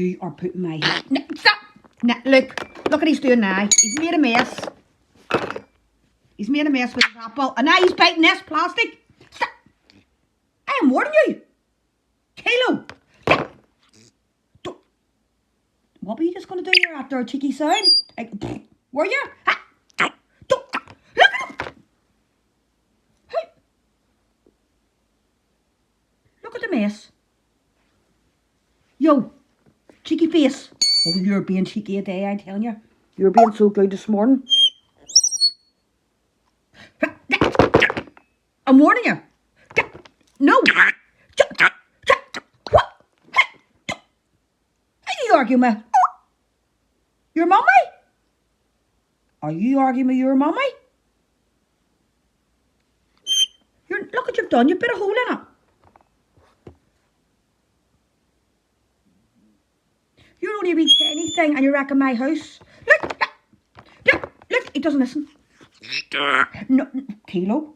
You are putting my hair. No, stop! No, look what he's doing now. He's made a mess. He's made a mess with his apple, and now he's biting this plastic. Stop! I am warning you, Kelo. What were you just going to do here after a cheeky sound? Like, were you? Look at him! Hey. Look at the mess. Yo, cheeky face. Oh, you're being cheeky a day, I'm telling you. You're being so good this morning. I'm warning you. No. What? How are you arguing with? Your mummy? Are you arguing with your mummy? Look what you've done. You've bit a hole in it. You're only a wee tiny thing and you're wrecking my house. Look, he doesn't listen. No, Kelo.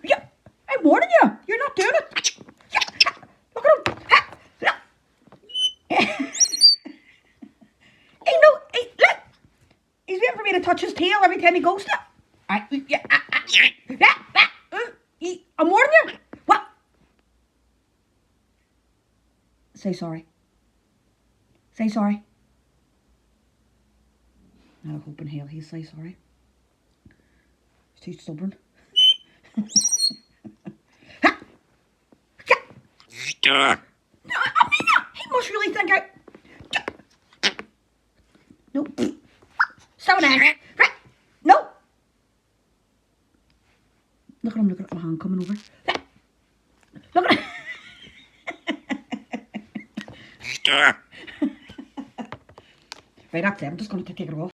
Yeah, I'm warning you. You're not doing it. Yeah, look at him. Look. Look. He's waiting for me to touch his tail every time he goes to it. I'm warning you. What? Say sorry. Say sorry. I hope in hell he'll say sorry. He's too stubborn. No, I mean that. He must really think I... No. Stop it. Right. No. Look at my hand coming over. Look at it. Right, that's it. I'm just going to take it off.